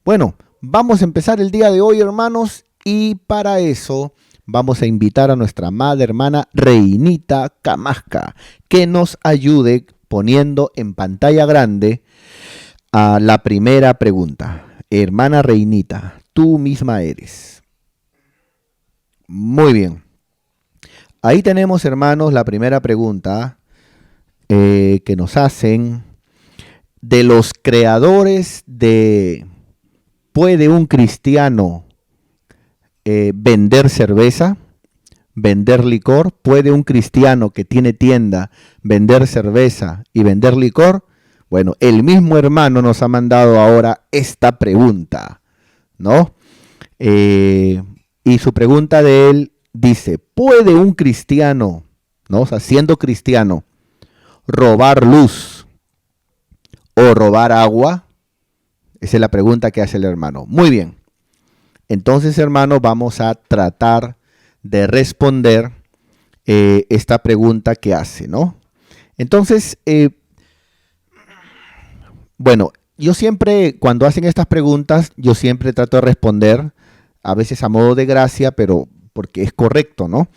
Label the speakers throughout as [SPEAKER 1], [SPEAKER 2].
[SPEAKER 1] Bueno, vamos a empezar el día de hoy, hermanos, y para eso vamos a invitar a nuestra amada hermana Reinita Camasca, que nos ayude poniendo en pantalla grande a la primera pregunta. Hermana Reinita, tú misma eres. Muy bien. Ahí tenemos, hermanos, la primera pregunta que nos hacen de los creadores de ¿puede un cristiano vender cerveza, vender licor? ¿Puede un cristiano que tiene tienda vender cerveza y vender licor? Bueno, el mismo hermano nos ha mandado ahora esta pregunta, ¿no? Y su pregunta de él dice, ¿puede un cristiano, ¿no? O sea, siendo cristiano, robar luz o robar agua? Esa es la pregunta que hace el hermano. Muy bien. Entonces, hermano, vamos a tratar de responder esta pregunta que hace, ¿no? Entonces, bueno, yo siempre, cuando hacen estas preguntas, yo siempre trato de responder, a veces a modo de gracia, pero porque es correcto, ¿no?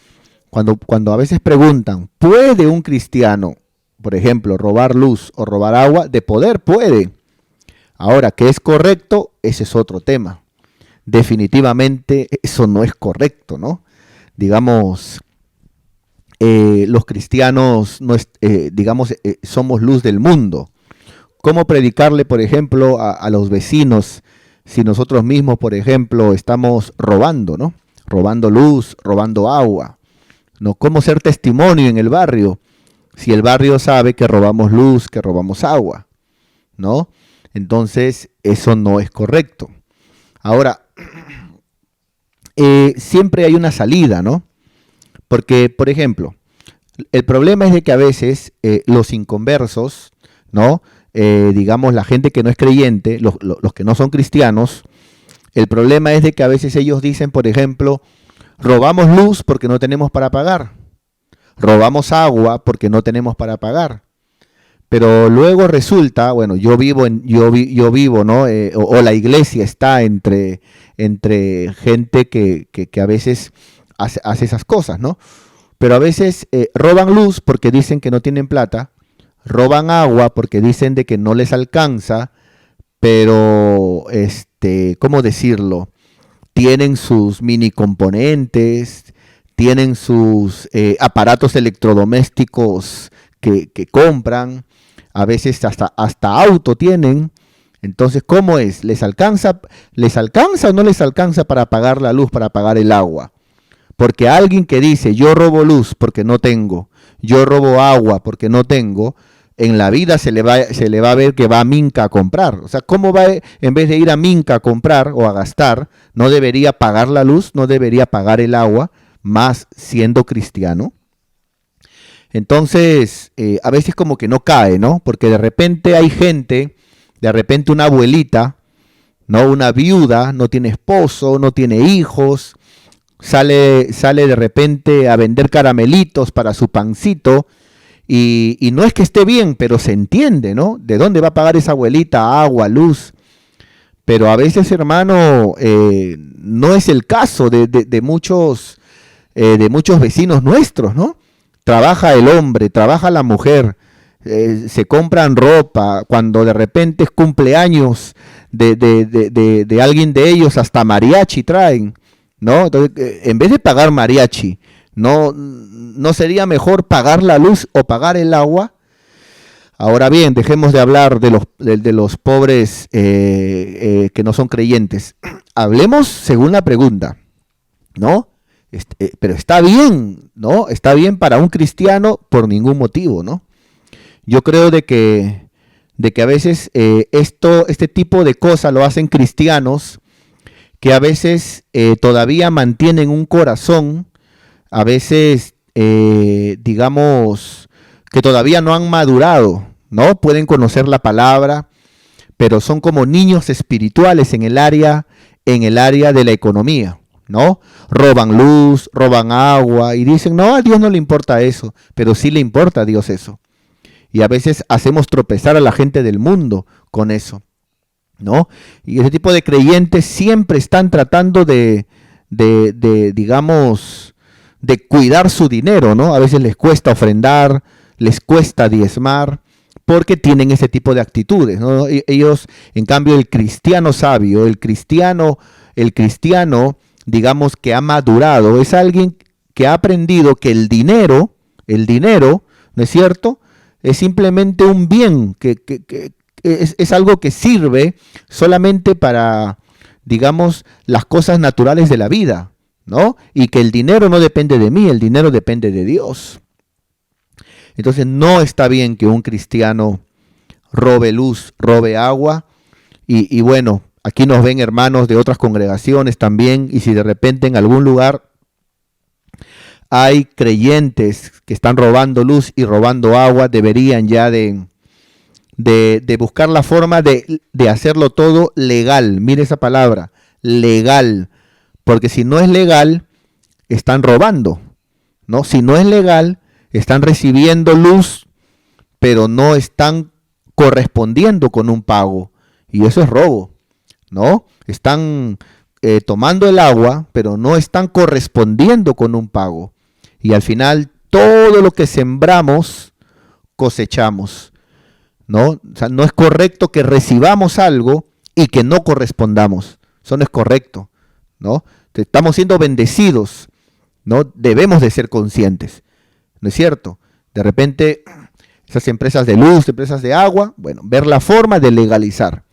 [SPEAKER 1] Cuando a veces preguntan, ¿puede un cristiano, por ejemplo, robar luz o robar agua? De poder puede. Ahora, ¿qué es correcto? Ese es otro tema. Definitivamente eso no es correcto, ¿no? Digamos, los cristianos, somos luz del mundo. ¿Cómo predicarle, por ejemplo, a los vecinos si nosotros mismos, por ejemplo, estamos robando, ¿no? Robando luz, robando agua, ¿no? ¿Cómo ser testimonio en el barrio si el barrio sabe que robamos luz, que robamos agua, ¿no? Entonces, eso no es correcto. Ahora, siempre hay una salida, ¿no? Porque, por ejemplo, el problema es de que a veces los inconversos, ¿no? Digamos, la gente que no es creyente, los que no son cristianos, el problema es de que a veces ellos dicen, por ejemplo, robamos luz porque no tenemos para pagar, robamos agua porque no tenemos para pagar. Pero luego resulta, bueno, yo vivo, ¿no? O la iglesia está entre gente que a veces hace esas cosas, ¿no? Pero a veces roban luz porque dicen que no tienen plata, roban agua porque dicen de que no les alcanza, pero, ¿cómo decirlo? Tienen sus mini componentes, tienen sus aparatos electrodomésticos que compran, a veces hasta auto tienen. Entonces, ¿cómo es? ¿Les alcanza o no les alcanza para pagar la luz, para pagar el agua? Porque alguien que dice, yo robo luz porque no tengo, yo robo agua porque no tengo, en la vida se le va a ver que va a Minca a comprar. O sea, ¿cómo va, en vez de ir a Minca a comprar o a gastar, no debería pagar la luz, no debería pagar el agua, más siendo cristiano? Entonces, a veces como que no cae, ¿no? Porque de repente hay gente, de repente una abuelita, ¿no? Una viuda, no tiene esposo, no tiene hijos, sale de repente a vender caramelitos para su pancito, y no es que esté bien, pero se entiende, ¿no? ¿De dónde va a pagar esa abuelita agua, luz? Pero a veces, hermano, no es el caso de muchos vecinos nuestros, ¿no? Trabaja el hombre, trabaja la mujer, se compran ropa, cuando de repente es cumpleaños de alguien de ellos, hasta mariachi traen, ¿no? Entonces, en vez de pagar mariachi, ¿no sería mejor pagar la luz o pagar el agua? Ahora bien, dejemos de hablar de los pobres que no son creyentes. Hablemos según la pregunta, ¿no? Pero está bien, ¿no? Está bien para un cristiano por ningún motivo, ¿no? Yo creo de que a veces este tipo de cosas lo hacen cristianos que a veces todavía mantienen un corazón, a veces, digamos, que todavía no han madurado, ¿no? Pueden conocer la palabra, pero son como niños espirituales en el área de la economía, ¿no? Roban luz, roban agua y dicen, no, a Dios no le importa eso, pero sí le importa a Dios eso. Y a veces hacemos tropezar a la gente del mundo con eso. ¿no? Y ese tipo de creyentes siempre están tratando digamos, de cuidar su dinero, ¿no? A veces les cuesta ofrendar, les cuesta diezmar, porque tienen ese tipo de actitudes, ¿no? Ellos, en cambio, el cristiano sabio, el cristiano, digamos, que ha madurado, es alguien que ha aprendido que el dinero, ¿no es cierto? Es simplemente un bien, que es algo que sirve solamente para, digamos, las cosas naturales de la vida, ¿no? Y que el dinero no depende de mí, el dinero depende de Dios. Entonces no está bien que un cristiano robe luz, robe agua. Y bueno, aquí nos ven hermanos de otras congregaciones también. Y si de repente en algún lugar hay creyentes que están robando luz y robando agua, deberían ya de buscar la forma de hacerlo todo legal. Mire esa palabra, legal. Porque si no es legal, están robando, ¿no? Si no es legal, están recibiendo luz, pero no están correspondiendo con un pago. Y eso es robo, ¿no? Están tomando el agua, pero no están correspondiendo con un pago. Y al final, todo lo que sembramos, cosechamos, ¿no? O sea, no es correcto que recibamos algo y que no correspondamos. Eso no es correcto, ¿no? Estamos siendo bendecidos, ¿no? Debemos de ser conscientes, ¿no es cierto? De repente, esas empresas de luz, empresas de agua, bueno, ver la forma de legalizar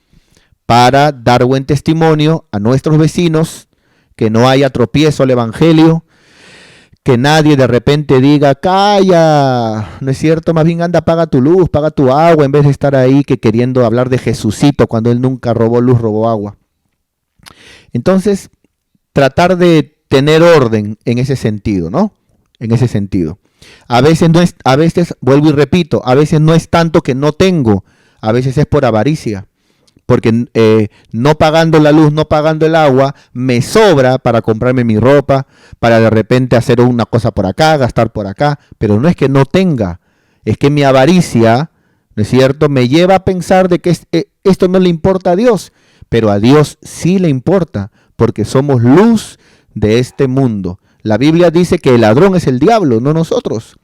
[SPEAKER 1] para dar buen testimonio a nuestros vecinos, que no haya tropiezo al evangelio, que nadie de repente diga, calla, no es cierto, más bien anda, paga tu luz, paga tu agua, en vez de estar ahí que queriendo hablar de Jesucito cuando él nunca robó luz, robó agua. Entonces, tratar de tener orden en ese sentido, ¿no? En ese sentido. A veces, vuelvo y repito, a veces no es tanto que no tengo, a veces es por avaricia. Porque no pagando la luz, no pagando el agua, me sobra para comprarme mi ropa, para de repente hacer una cosa por acá, gastar por acá. Pero no es que no tenga, es que mi avaricia, ¿no es cierto?, me lleva a pensar de que esto no le importa a Dios, pero a Dios sí le importa, porque somos luz de este mundo. La Biblia dice que el ladrón es el diablo, no nosotros.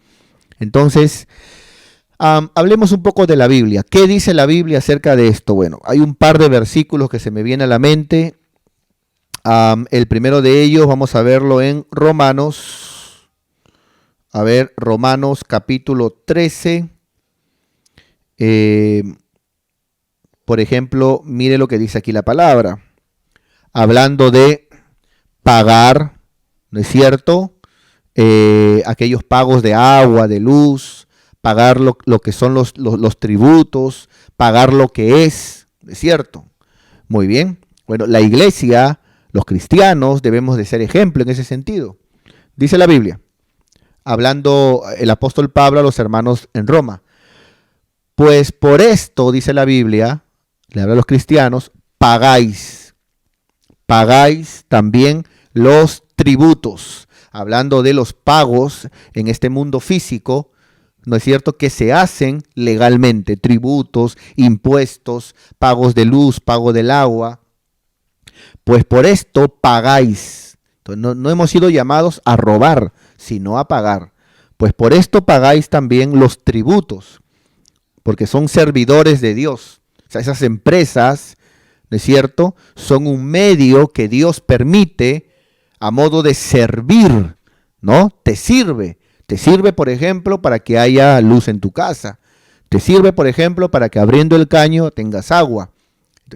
[SPEAKER 1] Entonces, hablemos un poco de la Biblia. ¿Qué dice la Biblia acerca de esto? Bueno, hay un par de versículos que se me vienen a la mente. El primero de ellos vamos a verlo en Romanos. A ver, Romanos capítulo 13. Por ejemplo, mire lo que dice aquí la palabra. Hablando de pagar, ¿no es cierto? Aquellos pagos de agua, de luz, pagar lo que son los tributos, pagar lo que es cierto. Muy bien. Bueno, la iglesia, los cristianos, debemos de ser ejemplo en ese sentido. Dice la Biblia, hablando el apóstol Pablo a los hermanos en Roma. Pues por esto, dice la Biblia, le habla a los cristianos, pagáis también los tributos. Hablando de los pagos en este mundo físico, ¿no es cierto?, que se hacen legalmente, tributos, impuestos, pagos de luz, pago del agua. Pues por esto pagáis. Entonces, no hemos sido llamados a robar, sino a pagar. Pues por esto pagáis también los tributos, porque son servidores de Dios. O sea, esas empresas, ¿no es cierto?, son un medio que Dios permite a modo de servir, ¿no? Te sirve, por ejemplo, para que haya luz en tu casa. Te sirve, por ejemplo, para que abriendo el caño tengas agua.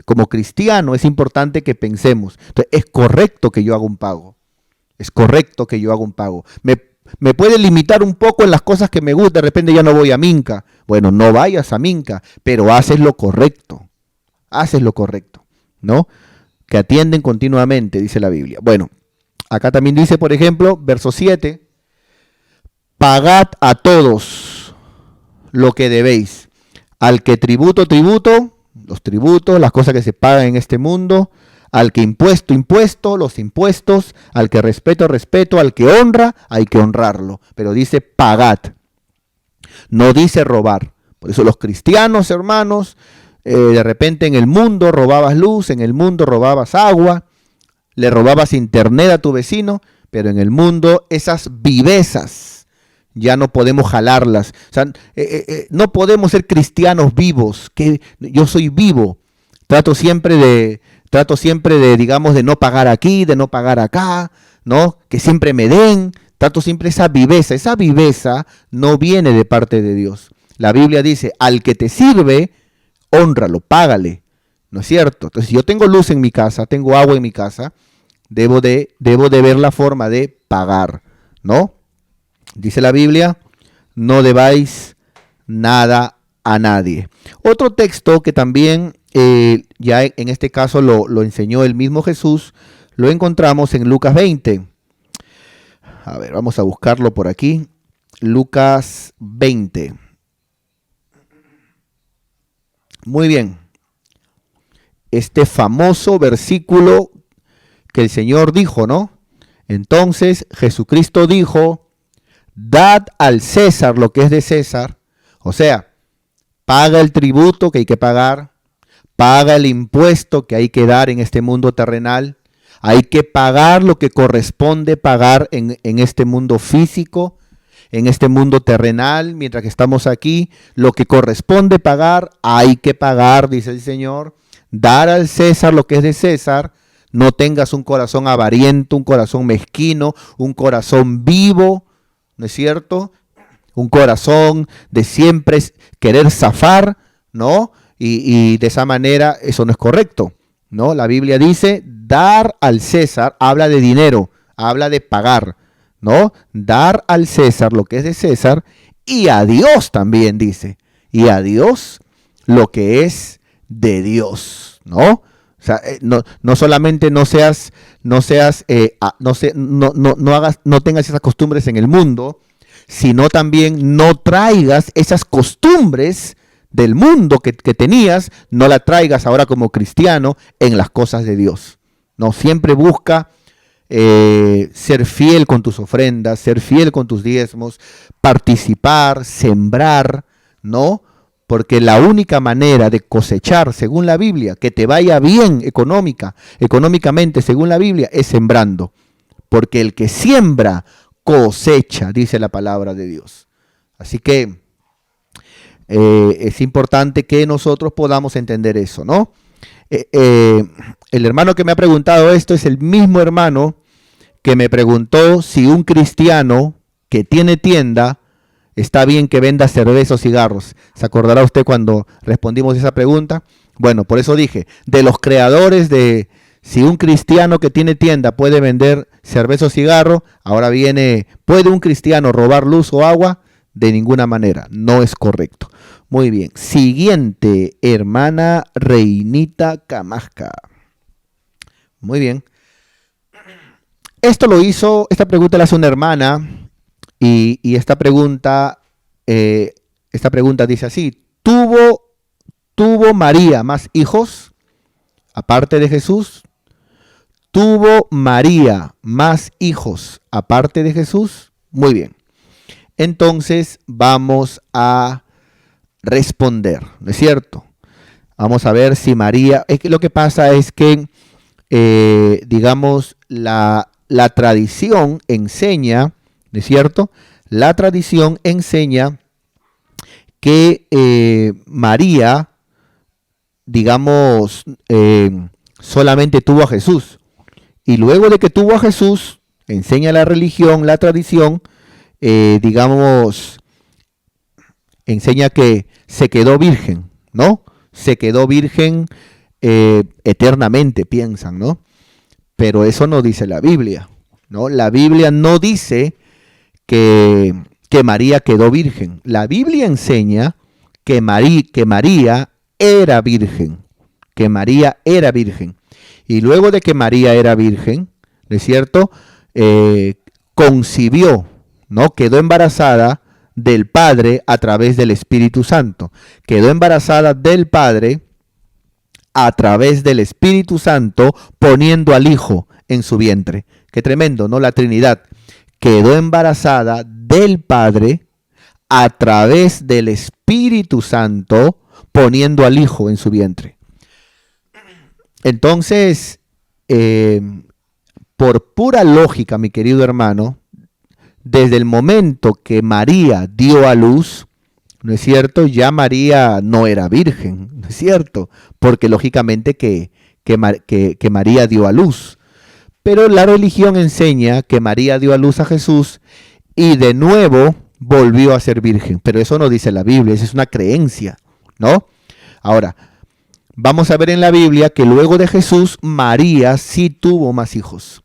[SPEAKER 1] Como cristiano es importante que pensemos. Entonces, es correcto que yo haga un pago. Es correcto que yo haga un pago. Me puede limitar un poco en las cosas que me gustan. De repente ya no voy a Minca. Bueno, no vayas a Minca, pero haces lo correcto. Haces lo correcto, ¿no? Que atienden continuamente, dice la Biblia. Bueno, acá también dice, por ejemplo, verso 7, pagad a todos lo que debéis. Al que tributo, los tributos, las cosas que se pagan en este mundo. Al que impuesto, los impuestos. Al que respeto. Al que honra, hay que honrarlo. Pero dice pagad. No dice robar. Por eso los cristianos, hermanos, De repente en el mundo robabas luz, en el mundo robabas agua, le robabas internet a tu vecino, pero en el mundo esas vivezas ya no podemos jalarlas. O sea, no podemos ser cristianos vivos, que yo soy vivo. Trato siempre de, digamos, de no pagar aquí, de no pagar acá, ¿no? Que siempre me den. Trato siempre esa viveza. Esa viveza no viene de parte de Dios. La Biblia dice, al que te sirve, hónralo, págale. ¿No es cierto? Entonces, si yo tengo luz en mi casa, tengo agua en mi casa, debo de ver la forma de pagar, ¿no? Dice la Biblia, no debáis nada a nadie. Otro texto que también ya en este caso lo enseñó el mismo Jesús, lo encontramos en Lucas 20. A ver, vamos a buscarlo por aquí. Lucas 20. Muy bien. Este famoso versículo que el Señor dijo, ¿no? Entonces Jesucristo dijo, dad al César lo que es de César, o sea, paga el tributo que hay que pagar, paga el impuesto que hay que dar en este mundo terrenal, hay que pagar lo que corresponde pagar en este mundo físico, en este mundo terrenal, mientras que estamos aquí, lo que corresponde pagar, hay que pagar, dice el Señor, dar al César lo que es de César. No tengas un corazón avariento, un corazón mezquino, un corazón vivo, ¿no es cierto? Un corazón de siempre querer zafar, ¿no? Y de esa manera eso no es correcto, ¿no? La Biblia dice, dar al César, habla de dinero, habla de pagar, ¿no? Dar al César lo que es de César y a Dios también dice, y a Dios lo que es de Dios, ¿no? O sea, no solamente no tengas esas costumbres en el mundo, sino también no traigas esas costumbres del mundo que tenías, no la traigas ahora como cristiano en las cosas de Dios. No, siempre busca ser fiel con tus ofrendas, ser fiel con tus diezmos, participar, sembrar, ¿no? Porque la única manera de cosechar, según la Biblia, que te vaya bien económicamente, según la Biblia, es sembrando. Porque el que siembra, cosecha, dice la palabra de Dios. Así que es importante que nosotros podamos entender eso, ¿no? El hermano que me ha preguntado esto es el mismo hermano que me preguntó si un cristiano que tiene tienda está bien que venda cerveza o cigarros. ¿Se acordará usted cuando respondimos esa pregunta? Bueno, por eso dije, de los creadores de si un cristiano que tiene tienda puede vender cerveza o cigarro, ahora viene, ¿puede un cristiano robar luz o agua? De ninguna manera, no es correcto. Muy bien, siguiente, hermana Reinita Camasca. Muy bien. Esta pregunta la hace una hermana y esta pregunta dice así, ¿tuvo María más hijos aparte de Jesús? ¿Tuvo María más hijos aparte de Jesús? Muy bien. Entonces vamos a responder, ¿no es cierto? Vamos a ver si María... Es que lo que pasa es que, digamos, la tradición enseña, ¿no es cierto? La tradición enseña que María, digamos, solamente tuvo a Jesús. Y luego de que tuvo a Jesús, enseña la religión, la tradición, digamos, enseña que se quedó virgen, ¿no? Se quedó virgen eternamente, piensan, ¿no? Pero eso no dice la Biblia, ¿no? La Biblia no dice que María quedó virgen. La Biblia enseña que María era virgen, que María era virgen. Y luego de que María era virgen, ¿no es cierto? Concibió, ¿no? Quedó embarazada del Padre a través del Espíritu Santo. Quedó embarazada del Padre a través del Espíritu Santo, poniendo al Hijo en su vientre. Qué tremendo, ¿no? La Trinidad. Quedó embarazada del Padre a través del Espíritu Santo, poniendo al hijo en su vientre. Entonces, por pura lógica, mi querido hermano, desde el momento que María dio a luz, ¿no es cierto? Ya María no era virgen, ¿no es cierto? Porque lógicamente que María dio a luz. Pero la religión enseña que María dio a luz a Jesús y de nuevo volvió a ser virgen. Pero eso no dice la Biblia, esa es una creencia, ¿no? Ahora, vamos a ver en la Biblia que luego de Jesús, María sí tuvo más hijos.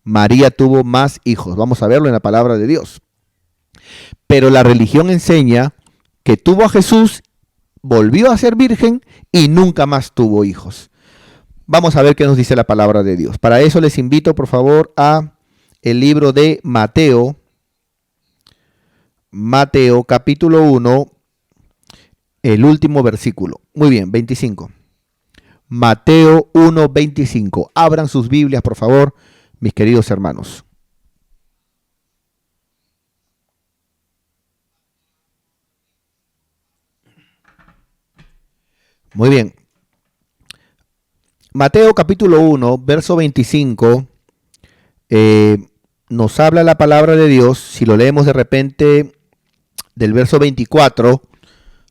[SPEAKER 1] María tuvo más hijos. Vamos a verlo en la palabra de Dios. Pero la religión enseña que tuvo a Jesús, volvió a ser virgen y nunca más tuvo hijos. Vamos a ver qué nos dice la palabra de Dios. Para eso les invito, por favor, a el libro de Mateo. Mateo capítulo 1, el último versículo. Muy bien, 25. Mateo 1, 25. Abran sus Biblias, por favor, mis queridos hermanos. Muy bien. Mateo capítulo 1, verso 25, nos habla la palabra de Dios. Si lo leemos de repente del verso 24,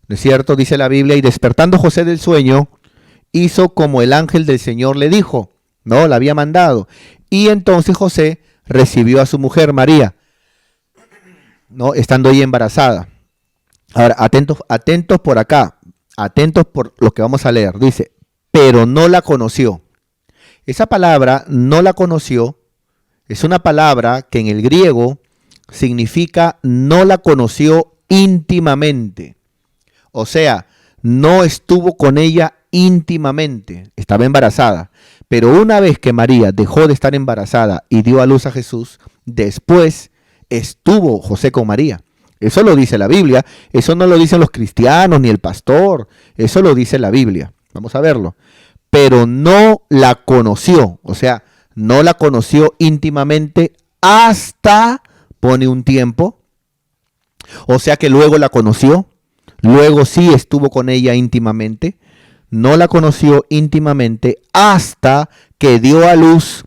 [SPEAKER 1] ¿no es cierto? Dice la Biblia, y despertando José del sueño, hizo como el ángel del Señor le dijo, ¿no? La había mandado. Y entonces José recibió a su mujer María, ¿no? Estando ella embarazada. Ahora, atentos por acá, atentos por lo que vamos a leer. Dice, pero no la conoció. Esa palabra, no la conoció, es una palabra que en el griego significa no la conoció íntimamente. O sea, no estuvo con ella íntimamente, estaba embarazada. Pero una vez que María dejó de estar embarazada y dio a luz a Jesús, después estuvo José con María. Eso lo dice la Biblia, eso no lo dicen los cristianos ni el pastor, eso lo dice la Biblia. Vamos a verlo. Pero no la conoció, o sea, no la conoció íntimamente hasta, pone un tiempo, o sea que luego la conoció, luego sí estuvo con ella íntimamente, no la conoció íntimamente hasta que dio a luz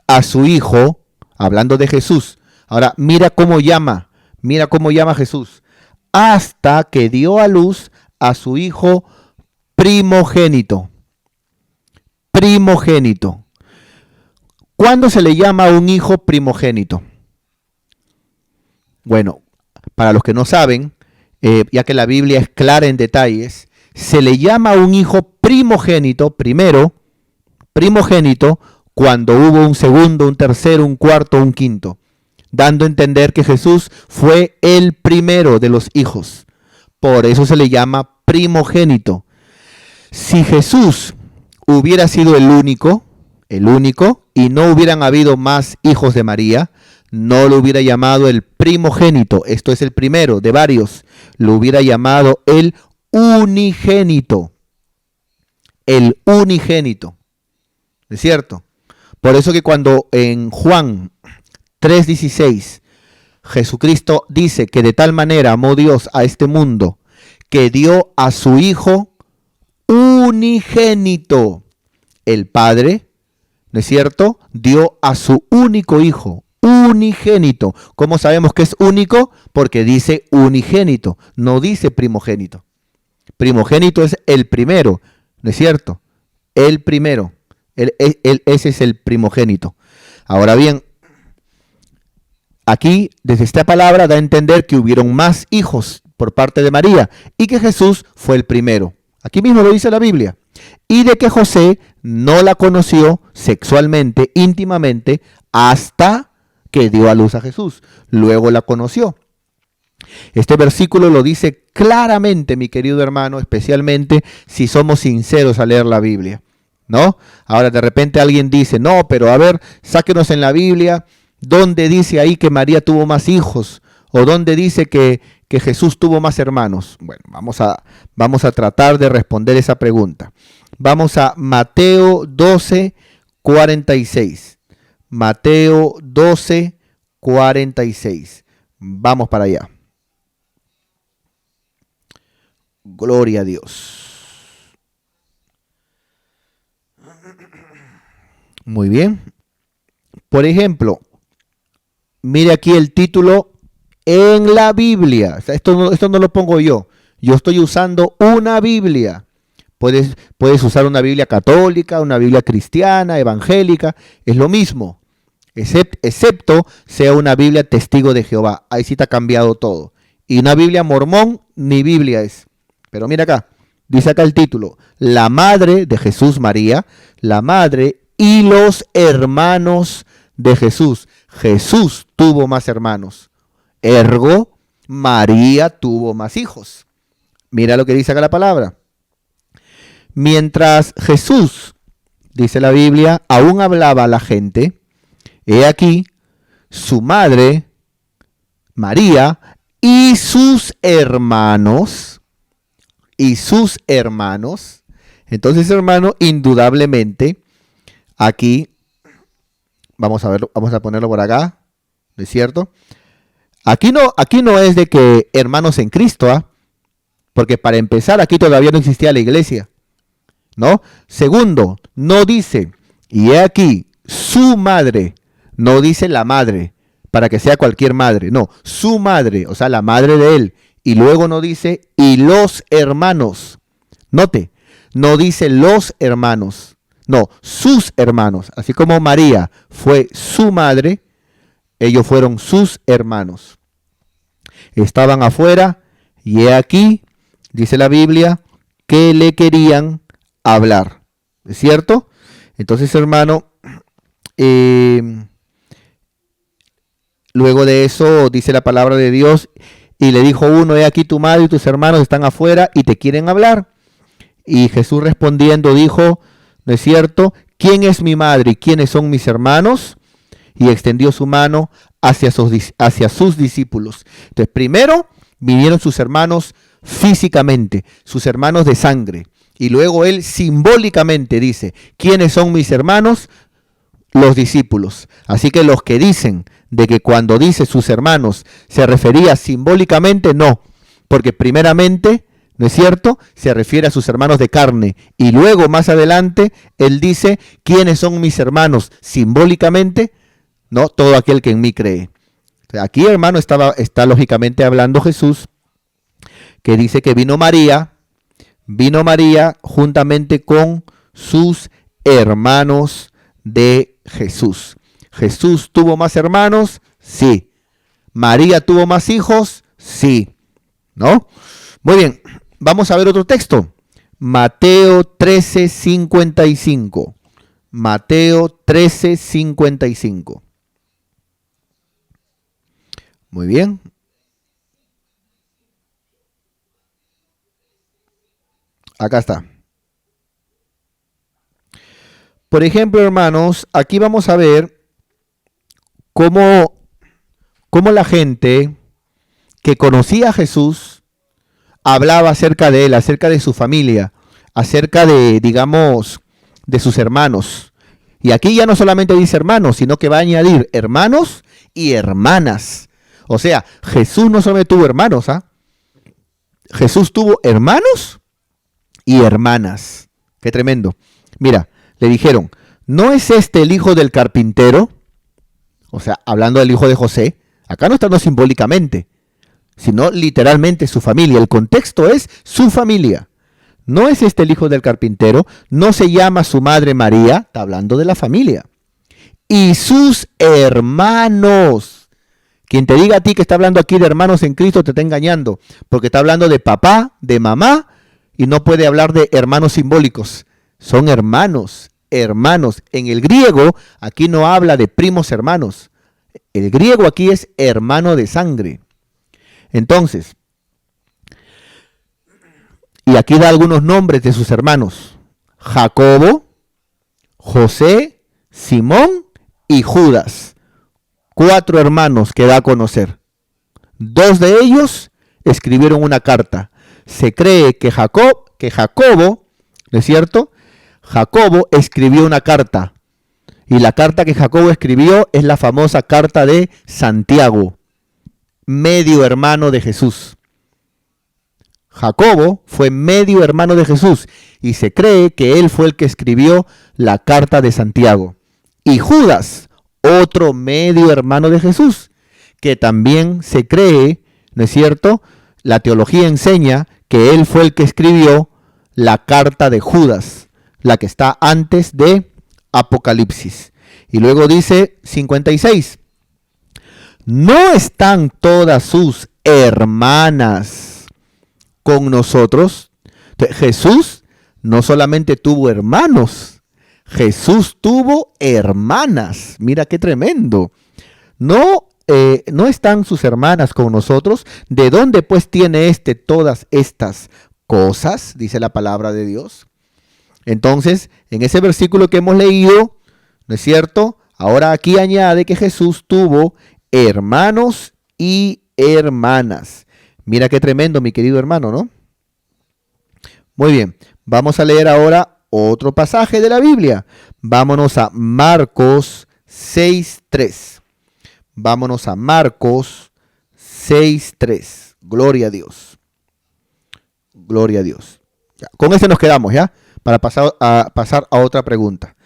[SPEAKER 1] a su hijo, hablando de Jesús. Ahora, mira cómo llama Jesús, hasta que dio a luz a su hijo primogénito. Primogénito. ¿Cuándo se le llama a un hijo primogénito? Bueno, para los que no saben, ya que la Biblia es clara en detalles, se le llama a un hijo primogénito, primogénito, cuando hubo un segundo, un tercero, un cuarto, un quinto, dando a entender que Jesús fue el primero de los hijos. Por eso se le llama primogénito. Si Jesús hubiera sido el único, y no hubieran habido más hijos de María, no lo hubiera llamado el primogénito, esto es el primero de varios, lo hubiera llamado el unigénito. El unigénito. ¿Es cierto? Por eso que cuando en Juan 3:16 Jesucristo dice que de tal manera amó Dios a este mundo que dio a su Hijo unigénito. El Padre, ¿no es cierto?, dio a su único Hijo, unigénito. ¿Cómo sabemos que es único? Porque dice unigénito, no dice primogénito. Primogénito es el primero, ¿no es cierto? El primero, ese es el primogénito. Ahora bien, aquí, desde esta palabra, da a entender que hubieron más hijos por parte de María y que Jesús fue el primero. Aquí mismo lo dice la Biblia. Y de que José no la conoció sexualmente, íntimamente, hasta que dio a luz a Jesús. Luego la conoció. Este versículo lo dice claramente, mi querido hermano, especialmente si somos sinceros al leer la Biblia, ¿no? Ahora de repente alguien dice, no, pero a ver, sáquenos en la Biblia, ¿dónde dice ahí que María tuvo más hijos? ¿O dónde dice que Jesús tuvo más hermanos? Bueno, vamos a tratar de responder esa pregunta. Vamos a Mateo 12, 46. Mateo 12, 46. Vamos para allá. Gloria a Dios. Muy bien. Por ejemplo, mire aquí el título en la Biblia. O sea, esto no lo pongo yo. Yo estoy usando una Biblia. Puedes usar una Biblia católica, una Biblia cristiana, evangélica. Es lo mismo. Excepto sea una Biblia testigo de Jehová. Ahí sí te ha cambiado todo. Y una Biblia mormón, ni Biblia es. Pero mira acá. Dice acá el título. La madre de Jesús María. La madre y los hermanos de Jesús. Jesús tuvo más hermanos. Ergo, María tuvo más hijos. Mira lo que dice acá la palabra. Mientras Jesús, dice la Biblia, aún hablaba a la gente, he aquí, su madre, María, y sus hermanos, entonces hermano, indudablemente, aquí, vamos a verlo, vamos a ponerlo por acá, ¿no es cierto? Aquí no es de que hermanos en Cristo, ¿ah? Porque para empezar, aquí todavía no existía la iglesia, ¿no? Segundo, no dice, y he aquí, su madre, no dice la madre, para que sea cualquier madre, no, su madre, o sea, la madre de él, y luego no dice, y los hermanos, note, no dice los hermanos, no, sus hermanos, así como María fue su madre, ellos fueron sus hermanos. Estaban afuera, y he aquí, dice la Biblia, que le querían hablar, ¿es cierto? Entonces, hermano, luego de eso dice la palabra de Dios, y le dijo uno, he aquí tu madre y tus hermanos están afuera y te quieren hablar. Y Jesús respondiendo dijo, ¿no es cierto? ¿Quién es mi madre y quiénes son mis hermanos? Y extendió su mano hacia sus discípulos. Entonces, primero vinieron sus hermanos físicamente, sus hermanos de sangre. Y luego él simbólicamente dice, ¿quiénes son mis hermanos? Los discípulos. Así que los que dicen de que cuando dice sus hermanos se refería simbólicamente, no. Porque primeramente, ¿no es cierto?, se refiere a sus hermanos de carne. Y luego más adelante, él dice, ¿quiénes son mis hermanos? Simbólicamente, no, todo aquel que en mí cree. Aquí, hermano, está lógicamente hablando Jesús, que dice que vino María juntamente con sus hermanos de Jesús. ¿Jesús tuvo más hermanos? Sí. ¿María tuvo más hijos? Sí. ¿No? Muy bien, vamos a ver otro texto. Mateo 13:55. Mateo 13:55. Muy bien. Acá está. Por ejemplo, hermanos, aquí vamos a ver cómo la gente que conocía a Jesús hablaba acerca de él, acerca de su familia, acerca de, digamos, de sus hermanos. Y aquí ya no solamente dice hermanos, sino que va a añadir hermanos y hermanas. O sea, Jesús no solamente tuvo hermanos, ¿ah? Jesús tuvo hermanos y hermanas. Qué tremendo. Mira, le dijeron, ¿no es este el hijo del carpintero? O sea, hablando del hijo de José. Acá no está no simbólicamente, sino literalmente su familia. El contexto es su familia. ¿No es este el hijo del carpintero? ¿No se llama su madre María? Está hablando de la familia. Y sus hermanos. Quien te diga a ti que está hablando aquí de hermanos en Cristo te está engañando, porque está hablando de papá, de mamá, y no puede hablar de hermanos simbólicos. Son hermanos, hermanos. En el griego, aquí no habla de primos hermanos. El griego aquí es hermano de sangre. Entonces, y aquí da algunos nombres de sus hermanos. Jacobo, José, Simón y Judas. 4 hermanos que da a conocer. 2 de ellos escribieron una carta. Se cree que Jacobo, ¿no es cierto? Jacobo escribió una carta. Y la carta que Jacobo escribió es la famosa carta de Santiago, medio hermano de Jesús. Jacobo fue medio hermano de Jesús y se cree que él fue el que escribió la carta de Santiago. y Judas, otro medio hermano de Jesús, que también se cree, ¿no es cierto? La teología enseña que él fue el que escribió la carta de Judas, la que está antes de Apocalipsis. Y luego dice 56, ¿no están todas sus hermanas con nosotros? Entonces, Jesús no solamente tuvo hermanos, Jesús tuvo hermanas. Mira qué tremendo. No están sus hermanas con nosotros. ¿De dónde pues tiene todas estas cosas? Dice la palabra de Dios. Entonces, en ese versículo que hemos leído, ¿no es cierto? Ahora aquí añade que Jesús tuvo hermanos y hermanas. Mira qué tremendo, mi querido hermano, ¿no? Muy bien, vamos a leer ahora otro pasaje de la Biblia. Vámonos a Marcos 6:3. Vámonos a Marcos 6:3. Gloria a Dios. Gloria a Dios. Ya, con este nos quedamos, ¿ya? Para pasar a otra pregunta.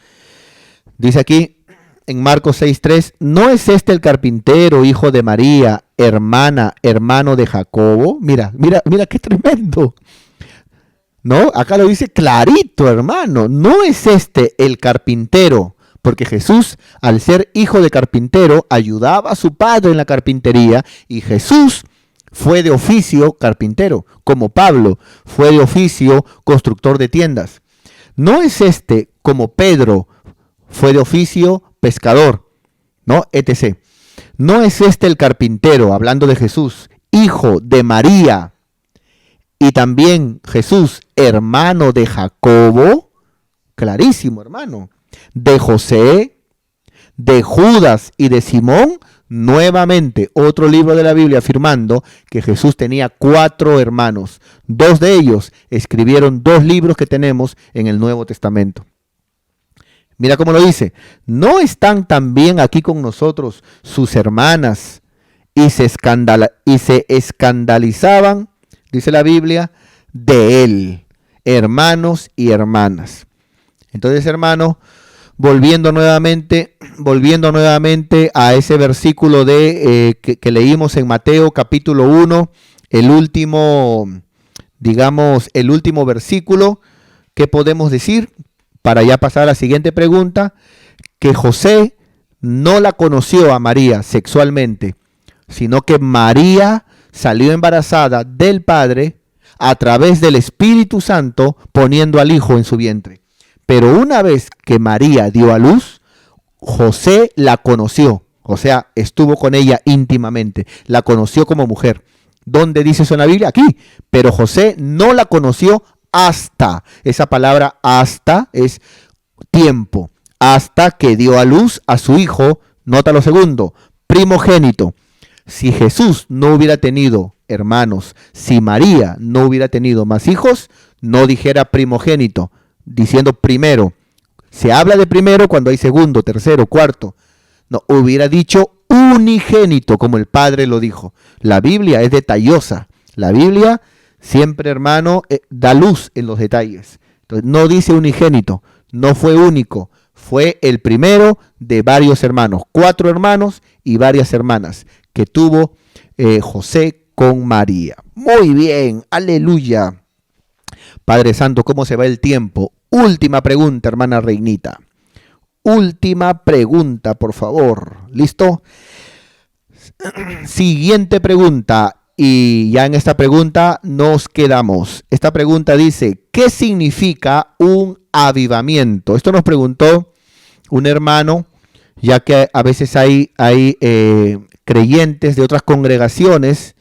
[SPEAKER 1] Dice aquí en Marcos 6:3, ¿no es este el carpintero, hijo de María, hermano de Jacobo? Mira qué tremendo. ¿No? Acá lo dice clarito, hermano. ¿No es este el carpintero? Porque Jesús, al ser hijo de carpintero, ayudaba a su padre en la carpintería, y Jesús fue de oficio carpintero, como Pablo fue de oficio constructor de tiendas. ¿No es este como Pedro fue de oficio pescador? ¿No? Etc. ¿No es este el carpintero, hablando de Jesús, hijo de María, y también Jesús, hermano de Jacobo? Clarísimo, hermano. De José, de Judas y de Simón. Nuevamente, otro libro de la Biblia afirmando que Jesús tenía 4 hermanos. 2 de ellos escribieron 2 libros que tenemos en el Nuevo Testamento. Mira cómo lo dice. ¿No están también aquí con nosotros sus hermanas y se escandalizaban, dice la Biblia, de él, hermanos y hermanas? Entonces, hermano, volviendo nuevamente a ese versículo que leímos en Mateo capítulo 1, el último versículo, ¿qué podemos decir? Para ya pasar a la siguiente pregunta, que José no la conoció a María sexualmente, sino que María salió embarazada del Padre a través del Espíritu Santo, poniendo al Hijo en su vientre. Pero una vez que María dio a luz, José la conoció, o sea, estuvo con ella íntimamente, la conoció como mujer. ¿Dónde dice eso en la Biblia? Aquí. Pero José no la conoció hasta, esa palabra hasta es tiempo, hasta que dio a luz a su hijo, nota lo segundo, primogénito. Si Jesús no hubiera tenido hermanos, si María no hubiera tenido más hijos, no dijera primogénito, diciendo primero. Se habla de primero cuando hay segundo, tercero, cuarto. No, hubiera dicho unigénito, como el Padre lo dijo. La Biblia es detallosa. La Biblia siempre, hermano, da luz en los detalles. Entonces, no dice unigénito, no fue único, fue el primero de varios hermanos, 4 hermanos y varias hermanas que tuvo José con María. Muy bien, aleluya. Padre Santo, ¿cómo se va el tiempo? Última pregunta, hermana Reinita. Última pregunta, por favor. ¿Listo? Siguiente pregunta. Y ya en esta pregunta nos quedamos. Esta pregunta dice, ¿qué significa un avivamiento? Esto nos preguntó un hermano, ya que a veces hay creyentes de otras congregaciones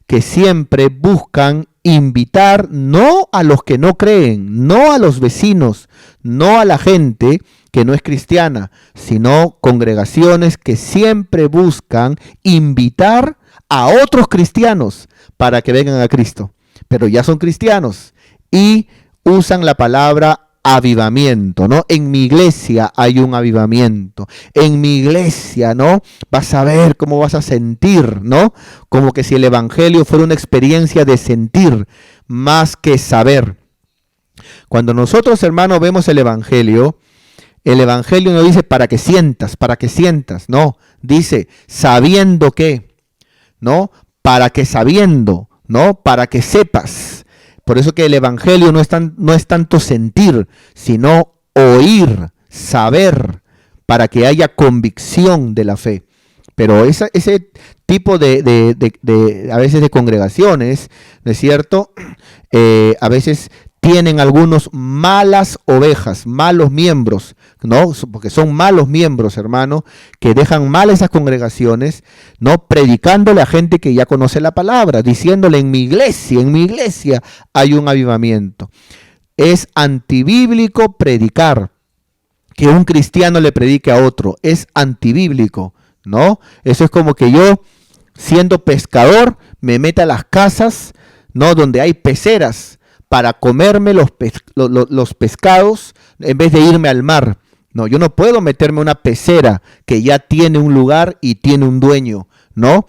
[SPEAKER 1] que siempre buscan invitar no a los que no creen, no a los vecinos, no a la gente que no es cristiana, sino congregaciones que siempre buscan invitar a otros cristianos para que vengan a Cristo, pero ya son cristianos y usan la palabra avivamiento, ¿no? En mi iglesia hay un avivamiento, en mi iglesia, ¿no? Vas a ver cómo vas a sentir, ¿no? Como que si el evangelio fuera una experiencia de sentir más que saber. Cuando nosotros, hermanos, vemos el evangelio, El Evangelio no dice para que sientas, no. Dice sabiendo que, ¿no? Para que sabiendo, ¿no? Para que sepas. Por eso que el Evangelio no es tanto sentir, sino oír, saber, para que haya convicción de la fe. Pero ese tipo a veces de congregaciones, ¿no es cierto? A veces tienen algunos malas ovejas, malos miembros, ¿no? Porque son malos miembros, hermano, que dejan mal esas congregaciones, ¿no? Predicándole a gente que ya conoce la palabra, diciéndole en mi iglesia hay un avivamiento. Es antibíblico predicar, que un cristiano le predique a otro, es antibíblico, ¿no? Eso es como que yo, siendo pescador, me meta a las casas, ¿no? Donde hay peceras, para comerme los pescados en vez de irme al mar. No, yo no puedo meterme a una pecera que ya tiene un lugar y tiene un dueño, ¿no?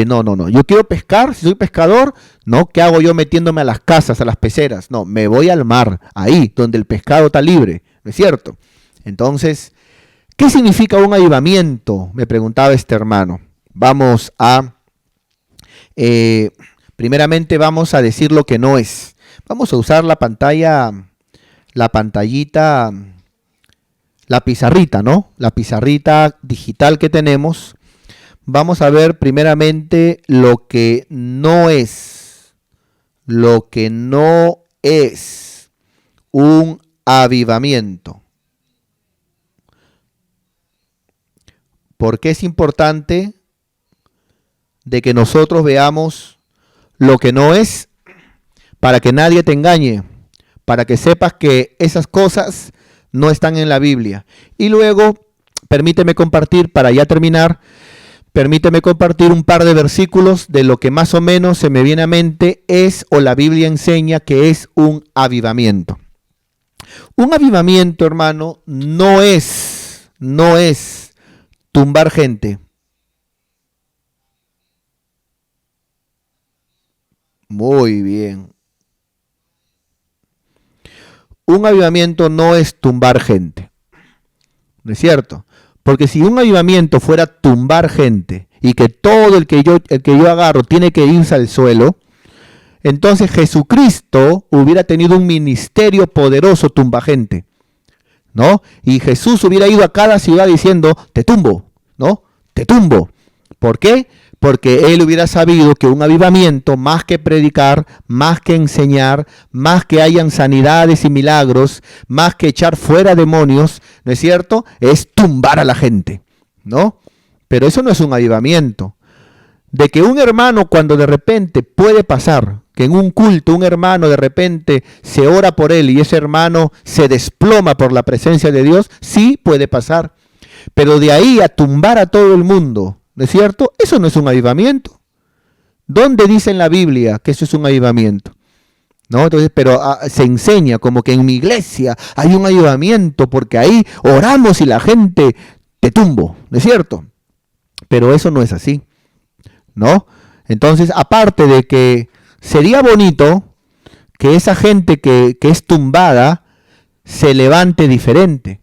[SPEAKER 1] No. Yo quiero pescar, si soy pescador, ¿no? ¿Qué hago yo metiéndome a las casas, a las peceras? No, me voy al mar, ahí, donde el pescado está libre, ¿no es cierto? Entonces, ¿qué significa un avivamiento? Me preguntaba este hermano. Primeramente vamos a decir lo que no es. Vamos a usar la pantallita, la pizarrita, ¿no? La pizarrita digital que tenemos. Vamos a ver primeramente lo que no es. Lo que no es un avivamiento. ¿Por qué es importante de que nosotros veamos lo que no es? Para que nadie te engañe, para que sepas que esas cosas no están en la Biblia. Y luego, permíteme compartir, para ya terminar, un par de versículos de lo que más o menos se me viene a mente es, o la Biblia enseña que es un avivamiento. Un avivamiento, hermano, no es tumbar gente. Muy bien. Un avivamiento no es tumbar gente, ¿no es cierto? Porque si un avivamiento fuera tumbar gente y que todo el que yo agarro tiene que irse al suelo, entonces Jesucristo hubiera tenido un ministerio poderoso tumba gente, ¿no? Y Jesús hubiera ido a cada ciudad diciendo, te tumbo, ¿no? Te tumbo. ¿Por qué? Porque él hubiera sabido que un avivamiento, más que predicar, más que enseñar, más que hayan sanidades y milagros, más que echar fuera demonios, ¿no es cierto? Es tumbar a la gente, ¿no? Pero eso no es un avivamiento. De que un hermano, cuando de repente puede pasar, que en un culto un hermano de repente se ora por él y ese hermano se desploma por la presencia de Dios, sí puede pasar. Pero de ahí a tumbar a todo el mundo, ¿no es cierto? Eso no es un avivamiento. ¿Dónde dice en la Biblia que eso es un avivamiento? ¿No? Entonces, pero se enseña como que en mi iglesia hay un avivamiento porque ahí oramos y la gente te tumbo, ¿no es cierto? Pero eso no es así, ¿no? Entonces, aparte de que sería bonito que esa gente que es tumbada se levante diferente.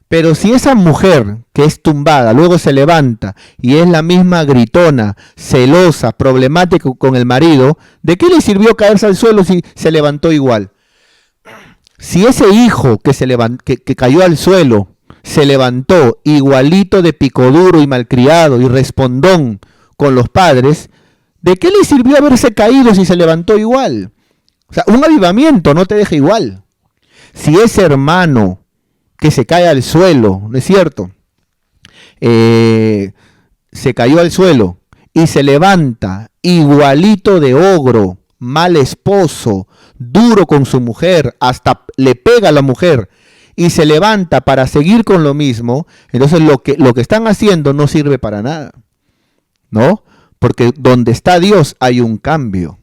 [SPEAKER 1] Pero si esa mujer que es tumbada luego se levanta y es la misma gritona, celosa, problemática con el marido, ¿de qué le sirvió caerse al suelo si se levantó igual? Si ese hijo que cayó al suelo se levantó igualito de picoduro y malcriado y respondón con los padres, ¿de qué le sirvió haberse caído si se levantó igual? O sea, un avivamiento no te deja igual. Si ese hermano que se cae al suelo, ¿no es cierto? Se cayó al suelo y se levanta igualito de ogro, mal esposo, duro con su mujer, hasta le pega a la mujer y se levanta para seguir con lo mismo, entonces lo que están haciendo no sirve para nada, ¿no? Porque donde está Dios hay un cambio.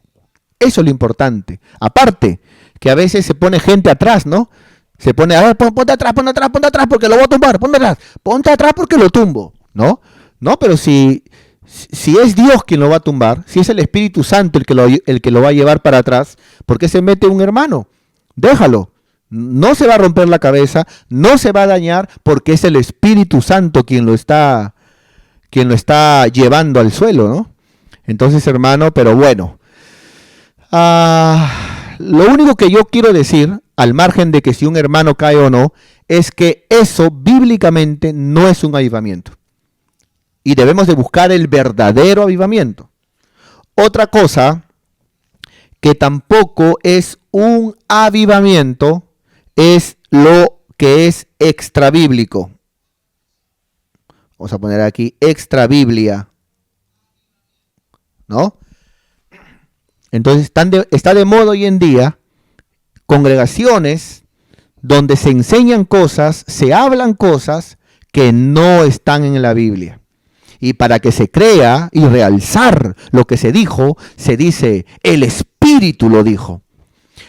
[SPEAKER 1] Eso es lo importante. Aparte, que a veces se pone gente atrás, ¿no? Se pone, a ver, ponte atrás, porque lo voy a tumbar, ponte atrás porque lo tumbo, ¿no? No, pero si es Dios quien lo va a tumbar, si es el Espíritu Santo el que lo va a llevar para atrás, ¿por qué se mete un hermano? Déjalo, No se va a romper la cabeza, no se va a dañar porque es el Espíritu Santo quien lo está llevando al suelo, ¿no? Entonces, hermano, pero bueno. Lo único que yo quiero decir, al margen de que si un hermano cae o no, es que eso bíblicamente no es un avivamiento. Y debemos de buscar el verdadero avivamiento. Otra cosa que tampoco es un avivamiento es lo que es extrabíblico. Vamos a poner aquí extrabiblia, ¿no? Entonces está de moda hoy en día congregaciones donde se enseñan cosas, se hablan cosas que no están en la Biblia. Y para que se crea y realzar lo que se dijo, se dice, el Espíritu lo dijo.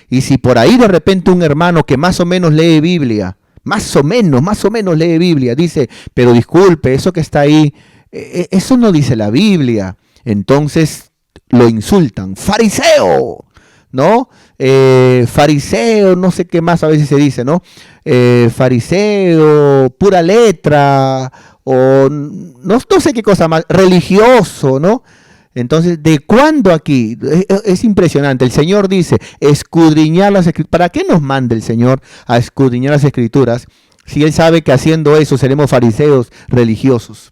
[SPEAKER 1] Y si por ahí de repente un hermano que más o menos lee Biblia, más o menos lee Biblia, dice, pero disculpe, eso que está ahí, eso no dice la Biblia. Entonces lo insultan, fariseo, ¿no? Fariseo, no sé qué más a veces se dice, ¿no? Fariseo, pura letra, o no sé qué cosa más, religioso, ¿no? Entonces, ¿de cuándo aquí? Es impresionante. El Señor dice, escudriñar las Escrituras. ¿Para qué nos manda el Señor a escudriñar las Escrituras si Él sabe que haciendo eso seremos fariseos religiosos?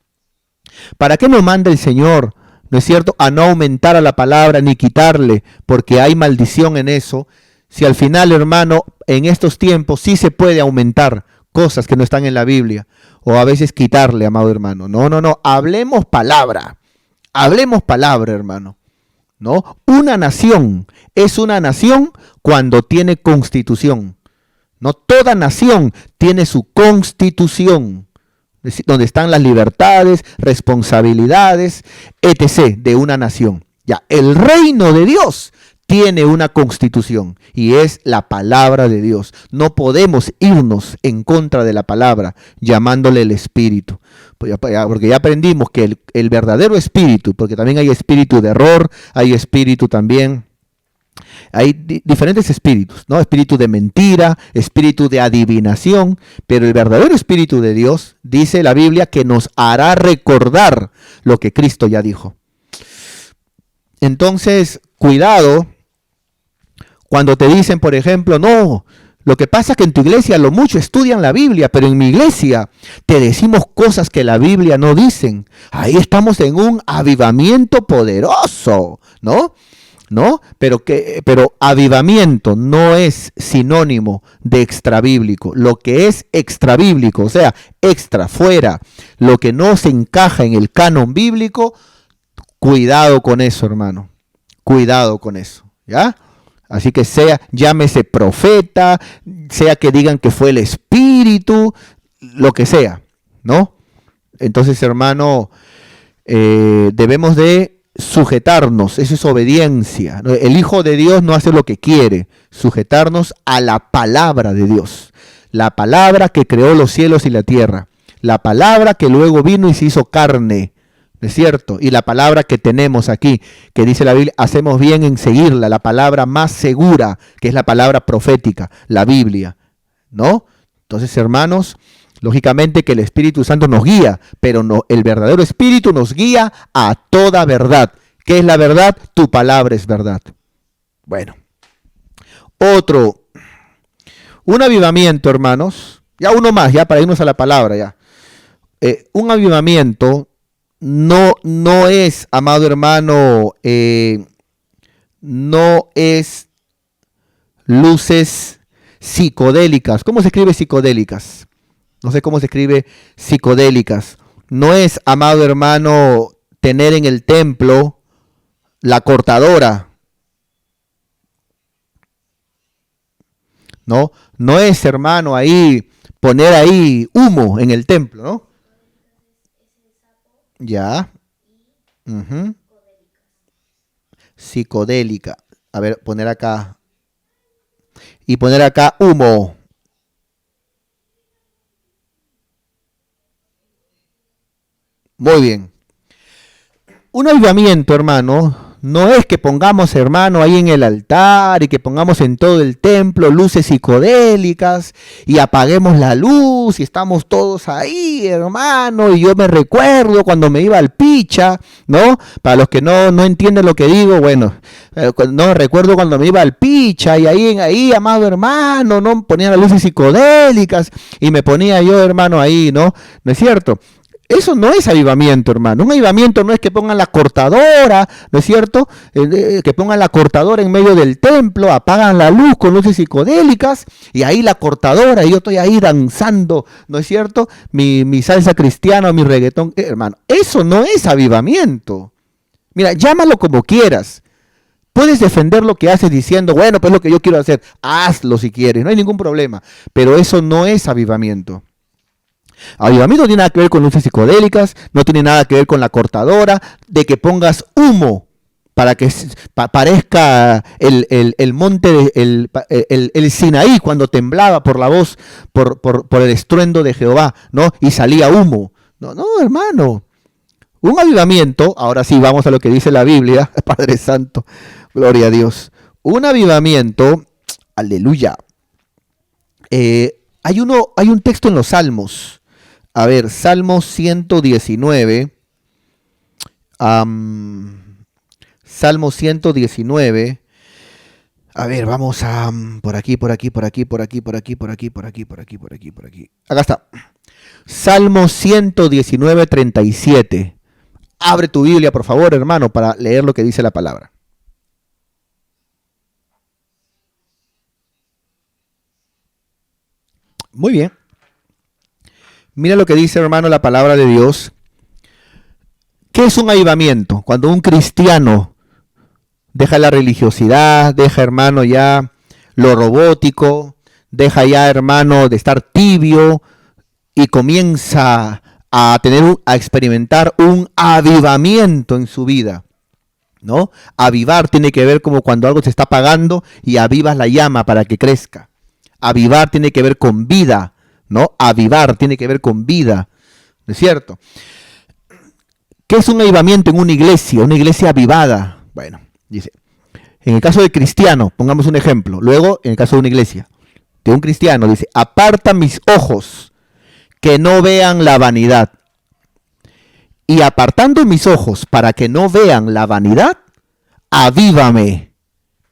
[SPEAKER 1] ¿Para qué nos manda el Señor, no es cierto, a no aumentar a la palabra ni quitarle, porque hay maldición en eso? Si al final, hermano, en estos tiempos sí se puede aumentar cosas que no están en la Biblia, o a veces quitarle, amado hermano. No, hablemos palabra. Hablemos palabra, hermano, ¿no? Una nación es una nación cuando tiene constitución. No toda nación tiene su constitución, donde están las libertades, responsabilidades, etc. de una nación. Ya, el reino de Dios tiene una constitución y es la palabra de Dios. No podemos irnos en contra de la palabra llamándole el Espíritu. Porque ya aprendimos que el verdadero espíritu, porque también hay espíritu de error, hay espíritu también, hay diferentes espíritus, ¿no? Espíritu de mentira, espíritu de adivinación, pero el verdadero espíritu de Dios, dice la Biblia, que nos hará recordar lo que Cristo ya dijo. Entonces, cuidado cuando te dicen, por ejemplo, no, lo que pasa es que en tu iglesia lo mucho estudian la Biblia, pero en mi iglesia te decimos cosas que la Biblia no dicen. Ahí estamos en un avivamiento poderoso, ¿no? ¿No? Pero avivamiento no es sinónimo de extrabíblico. Lo que es extrabíblico, o sea, extra, fuera, lo que no se encaja en el canon bíblico, cuidado con eso, hermano. Cuidado con eso, ¿ya? Así que llámese profeta, sea que digan que fue el Espíritu, lo que sea, ¿no? Entonces, hermano, debemos de sujetarnos, eso es obediencia. El Hijo de Dios no hace lo que quiere, sujetarnos a la palabra de Dios. La palabra que creó los cielos y la tierra. La palabra que luego vino y se hizo carne. ¿Es cierto? Y la palabra que tenemos aquí, que dice la Biblia, hacemos bien en seguirla, la palabra más segura, que es la palabra profética, la Biblia, ¿no? Entonces, hermanos, lógicamente que el Espíritu Santo nos guía, pero no, el verdadero Espíritu nos guía a toda verdad. ¿Qué es la verdad? Tu palabra es verdad. Bueno, un avivamiento, hermanos, ya uno más, ya para irnos a la palabra, ya. Un avivamiento no es, amado hermano, no es luces psicodélicas. ¿Cómo se escribe psicodélicas? No sé cómo se escribe psicodélicas. No es, amado hermano, tener en el templo la cortadora. No es, hermano, ahí poner ahí humo en el templo, ¿no? Ya. Uh-huh. Psicodélica. A ver, poner acá. Y poner acá humo. Muy bien. Un avivamiento, hermano, no es que pongamos, hermano, ahí en el altar y que pongamos en todo el templo luces psicodélicas y apaguemos la luz y estamos todos ahí, hermano. Y yo me recuerdo cuando me iba al Picha, ¿no? Para los que no entienden lo que digo, bueno, no recuerdo cuando me iba al Picha y ahí, amado hermano, ¿no? Ponían las luces psicodélicas y me ponía yo, hermano, ahí, ¿no? ¿No es cierto? Eso no es avivamiento, hermano. Un avivamiento no es que pongan la cortadora, ¿no es cierto? Que pongan la cortadora en medio del templo, apagan la luz con luces psicodélicas y ahí la cortadora y yo estoy ahí danzando, ¿no es cierto? Mi salsa cristiana o mi reggaetón, hermano. Eso no es avivamiento. Mira, llámalo como quieras. Puedes defender lo que haces diciendo, bueno, pues lo que yo quiero hacer, hazlo si quieres, no hay ningún problema. Pero eso no es avivamiento. Avivamiento no tiene nada que ver con luces psicodélicas, no tiene nada que ver con la cortadora, de que pongas humo para que parezca el monte, el Sinaí cuando temblaba por la voz, por el estruendo de Jehová, ¿no? Y salía humo. No, hermano. Un avivamiento, ahora sí vamos a lo que dice la Biblia, Padre Santo, gloria a Dios. Un avivamiento, aleluya. Hay un texto en los Salmos. A ver, Salmo 119. Salmo 119. A ver, vamos a por aquí. Acá está. Salmo 119, 37. Abre tu Biblia, por favor, hermano, para leer lo que dice la palabra. Muy bien. Mira lo que dice, hermano, la palabra de Dios. ¿Qué es un avivamiento? Cuando un cristiano deja la religiosidad, deja, hermano, ya lo robótico, deja ya, hermano, de estar tibio y comienza a experimentar un avivamiento en su vida, ¿no? Avivar tiene que ver como cuando algo se está apagando y avivas la llama para que crezca. Avivar tiene que ver con vida, ¿no? Avivar tiene que ver con vida, ¿no es cierto? ¿Qué es un avivamiento en una iglesia avivada? Bueno, dice, en el caso de cristiano, pongamos un ejemplo, luego en el caso de una iglesia, de un cristiano, dice, aparta mis ojos que no vean la vanidad. Y apartando mis ojos para que no vean la vanidad, avívame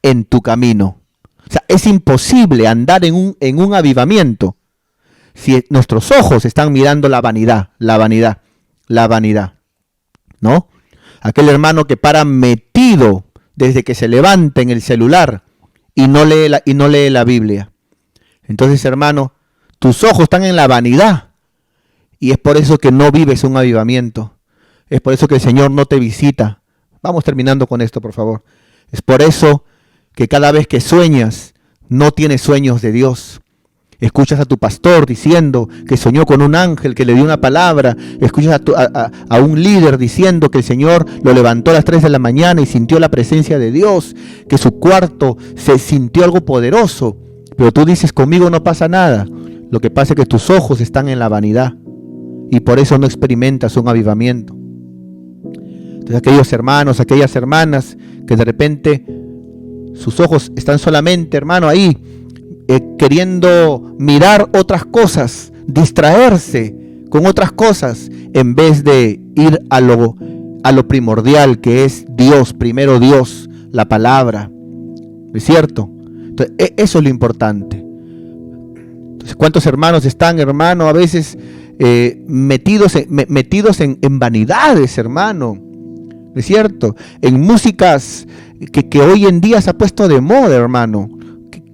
[SPEAKER 1] en tu camino. O sea, es imposible andar en un avivamiento si nuestros ojos están mirando la vanidad, ¿no? Aquel hermano que para metido desde que se levanta en el celular y no lee la Biblia. Entonces, hermano, tus ojos están en la vanidad y es por eso que no vives un avivamiento. Es por eso que el Señor no te visita. Vamos terminando con esto, por favor. Es por eso que cada vez que sueñas, no tienes sueños de Dios. Escuchas a tu pastor diciendo que soñó con un ángel que le dio una palabra. Escuchas a un líder diciendo que el Señor lo levantó a las 3 de la mañana y sintió la presencia de Dios, que su cuarto se sintió algo poderoso. Pero tú dices, conmigo no pasa nada. Lo que pasa es que tus ojos están en la vanidad y por eso no experimentas un avivamiento. Entonces aquellos hermanos, aquellas hermanas que de repente sus ojos están solamente, hermano, ahí queriendo mirar otras cosas, distraerse con otras cosas, en vez de ir a lo primordial que es Dios, primero Dios, la palabra. ¿Es cierto? Entonces, eso es lo importante. Entonces, ¿cuántos hermanos están, hermano, a veces metidos en vanidades, hermano? ¿Es cierto? En músicas que hoy en día se ha puesto de moda, hermano.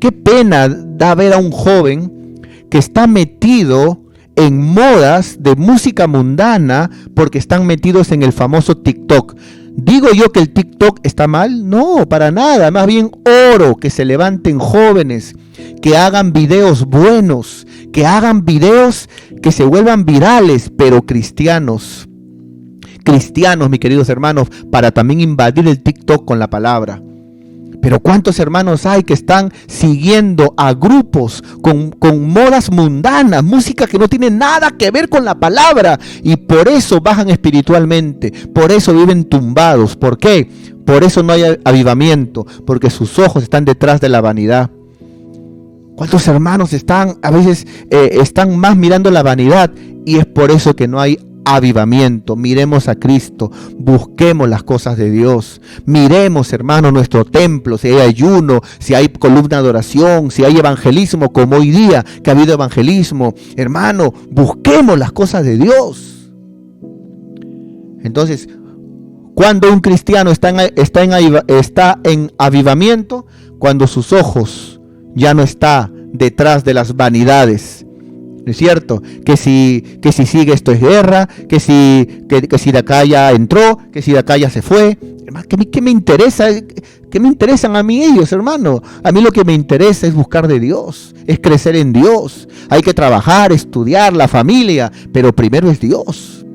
[SPEAKER 1] Qué pena da ver a un joven que está metido en modas de música mundana porque están metidos en el famoso TikTok. ¿Digo yo que el TikTok está mal? No, para nada. Más bien oro que se levanten jóvenes, que hagan videos buenos, que hagan videos que se vuelvan virales, pero cristianos. Cristianos, mis queridos hermanos, para también invadir el TikTok con la palabra. Pero ¿cuántos hermanos hay que están siguiendo a grupos con modas mundanas, música que no tiene nada que ver con la palabra? Y por eso bajan espiritualmente, por eso viven tumbados. ¿Por qué? Por eso no hay avivamiento, porque sus ojos están detrás de la vanidad. ¿Cuántos hermanos a veces están más mirando la vanidad? Y es por eso que no hay avivamiento. Miremos a Cristo, busquemos las cosas de Dios, miremos, hermano, nuestro templo, si hay ayuno, si hay columna de oración, si hay evangelismo, como hoy día que ha habido evangelismo. Hermano, busquemos las cosas de Dios. Entonces, cuando un cristiano está en avivamiento, cuando sus ojos ya no está detrás de las vanidades. ¿No es cierto? Que si sigue esto es guerra, que si de acá ya entró, que si de acá ya se fue. Hermano, ¿qué me interesa? ¿Qué me interesan a mí ellos, hermano? A mí lo que me interesa es buscar de Dios, es crecer en Dios. Hay que trabajar, estudiar, la familia, pero primero es Dios.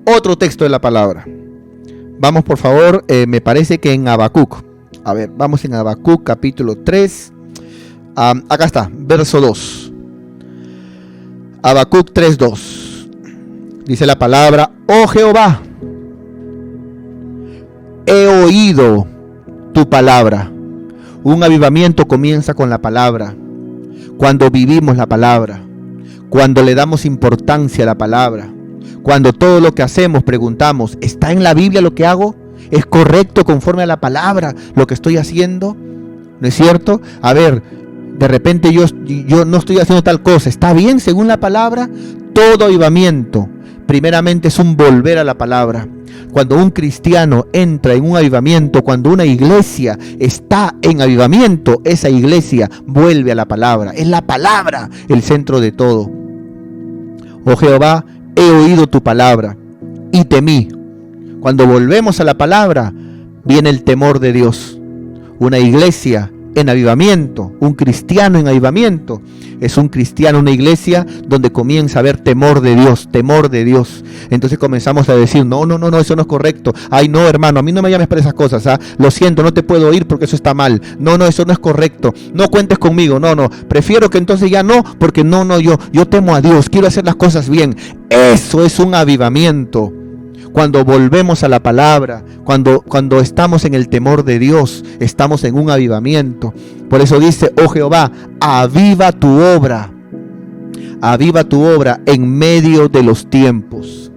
[SPEAKER 1] Otro texto de la palabra. Vamos, por favor, me parece que en Habacuc. A ver, vamos en Habacuc capítulo 3. Acá está, verso 2. Habacuc 3:2. Dice la palabra: oh Jehová, he oído tu palabra. Un avivamiento comienza con la palabra. Cuando vivimos la palabra, cuando le damos importancia a la palabra, cuando todo lo que hacemos preguntamos: ¿está en la Biblia lo que hago? ¿Es correcto conforme a la palabra lo que estoy haciendo? ¿No es cierto? A ver, de repente yo no estoy haciendo tal cosa, ¿está bien según la palabra? Todo avivamiento primeramente es un volver a la palabra. Cuando un cristiano entra en un avivamiento, cuando una iglesia está en avivamiento, esa iglesia vuelve a la palabra. Es la palabra el centro de todo. Oh Jehová, he oído tu palabra y temí. Cuando volvemos a la palabra, viene el temor de Dios. Una iglesia en avivamiento, un cristiano en avivamiento, es un cristiano, una iglesia donde comienza a haber temor de Dios, temor de Dios. Entonces comenzamos a decir: no, eso no es correcto. Ay, no, hermano, a mí no me llames para esas cosas, ¿ah? Lo siento, no te puedo oír porque eso está mal. No, eso no es correcto. No cuentes conmigo, no. Prefiero que entonces ya no, porque yo temo a Dios, quiero hacer las cosas bien. Eso es un avivamiento. Cuando volvemos a la palabra, cuando estamos en el temor de Dios, estamos en un avivamiento. Por eso dice: oh Jehová, aviva tu obra en medio de los tiempos.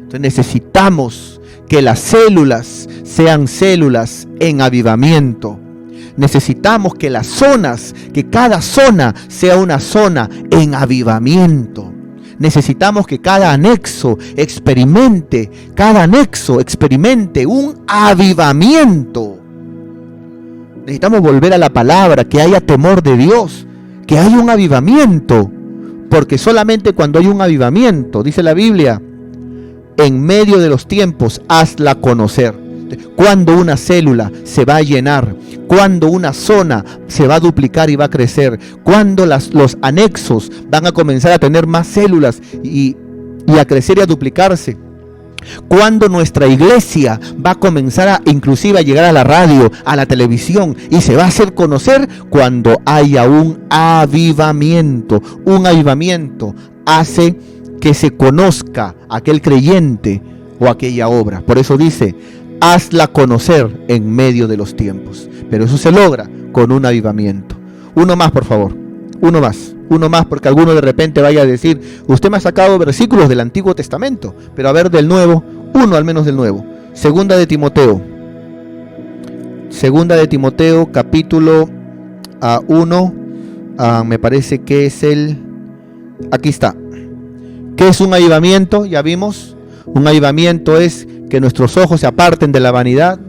[SPEAKER 1] Entonces necesitamos que las células sean células en avivamiento. Necesitamos que que cada zona sea una zona en avivamiento. Necesitamos que cada anexo experimente un avivamiento. Necesitamos volver a la palabra, que haya temor de Dios, que haya un avivamiento. Porque solamente cuando hay un avivamiento, dice la Biblia, en medio de los tiempos, hazla conocer. Cuando una célula se va a llenar, cuando una zona se va a duplicar y va a crecer, cuando los anexos van a comenzar a tener más células y a crecer y a duplicarse, cuando nuestra iglesia va a comenzar inclusive a llegar a la radio, a la televisión, y se va a hacer conocer, cuando haya un avivamiento. Un avivamiento hace que se conozca aquel creyente o aquella obra. Por eso dice: hazla conocer en medio de los tiempos. Pero eso se logra con un avivamiento. Uno más, por favor. Uno más, porque alguno de repente vaya a decir: usted me ha sacado versículos del Antiguo Testamento, pero a ver del Nuevo, uno al menos del Nuevo. Segunda de Timoteo capítulo 1, me parece que es aquí está. ¿Qué es un avivamiento? Ya vimos. Un avivamiento es que nuestros ojos se aparten de la vanidad.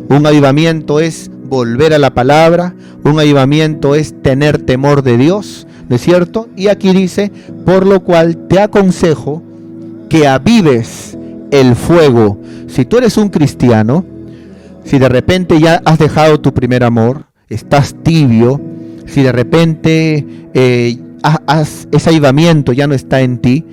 [SPEAKER 1] Un avivamiento es volver a la palabra. Un avivamiento es tener temor de Dios, ¿no es cierto? Y aquí dice: por lo cual te aconsejo que avives el fuego. Si tú eres un cristiano, si de repente ya has dejado tu primer amor, estás tibio, si de repente ese avivamiento ya no está en ti,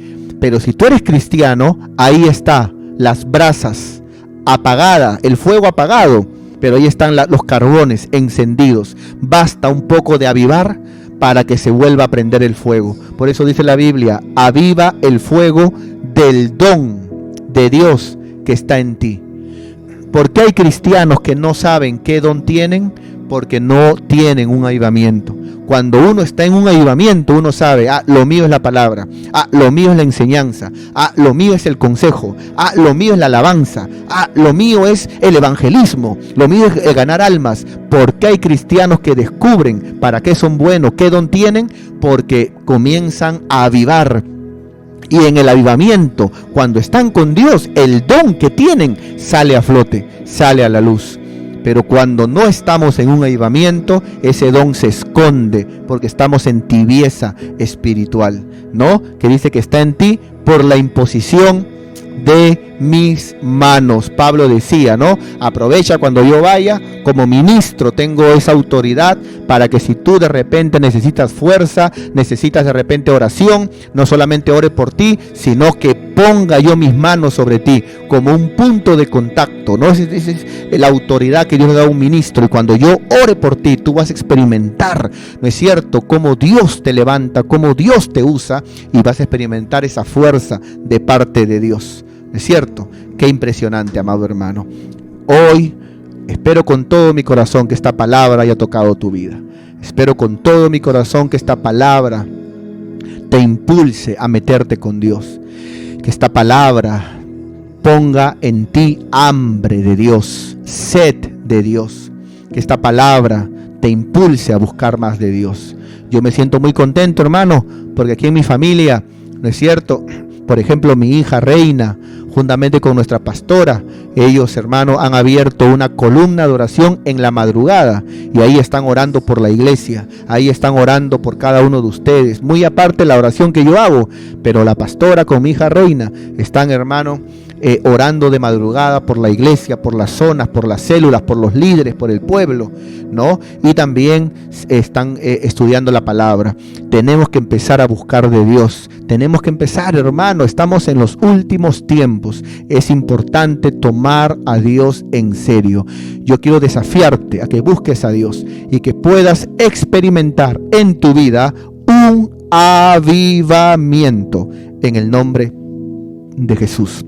[SPEAKER 1] pero si tú eres cristiano, ahí está las brasas apagadas, el fuego apagado, pero ahí están los carbones encendidos. Basta un poco de avivar para que se vuelva a prender el fuego. Por eso dice la Biblia, aviva el fuego del don de Dios que está en ti. ¿Por qué hay cristianos que no saben qué don tienen? Porque no tienen un avivamiento. Cuando uno está en un avivamiento, uno sabe, lo mío es la palabra, lo mío es la enseñanza, lo mío es el consejo, lo mío es la alabanza, lo mío es el evangelismo, lo mío es ganar almas. ¿Por qué hay cristianos que descubren para qué son buenos, qué don tienen? Porque comienzan a avivar. Y en el avivamiento, cuando están con Dios, el don que tienen sale a flote, sale a la luz. Pero cuando no estamos en un avivamiento, ese don se esconde porque estamos en tibieza espiritual, ¿no? Que dice que está en ti por la imposición de mis manos. Pablo decía, ¿no? Aprovecha cuando yo vaya, como ministro tengo esa autoridad para que si tú de repente necesitas fuerza, necesitas de repente oración, no solamente ore por ti, sino que ponga yo mis manos sobre ti como un punto de contacto, ¿no? Esa es la autoridad que Dios le da a un ministro, y cuando yo ore por ti, tú vas a experimentar, ¿no es cierto?, cómo Dios te levanta, cómo Dios te usa, y vas a experimentar esa fuerza de parte de Dios. ¿No es cierto? Qué impresionante, amado hermano. Hoy espero con todo mi corazón que esta palabra haya tocado tu vida. Espero con todo mi corazón que esta palabra te impulse a meterte con Dios. Que esta palabra ponga en ti hambre de Dios, sed de Dios. Que esta palabra te impulse a buscar más de Dios. Yo me siento muy contento, hermano, porque aquí en mi familia, ¿no es cierto?, por ejemplo, mi hija Reina, juntamente con nuestra pastora, ellos, hermanos, han abierto una columna de oración en la madrugada, y ahí están orando por la iglesia, ahí están orando por cada uno de ustedes, muy aparte la oración que yo hago, pero la pastora con mi hija Reina están, hermano, orando de madrugada por la iglesia, por las zonas, por las células, por los líderes, por el pueblo, ¿no? Y también están estudiando la palabra. Tenemos que empezar a buscar de Dios. Tenemos que empezar, hermano. Estamos en los últimos tiempos. Es importante tomar a Dios en serio. Yo quiero desafiarte a que busques a Dios y que puedas experimentar en tu vida un avivamiento en el nombre de Jesús.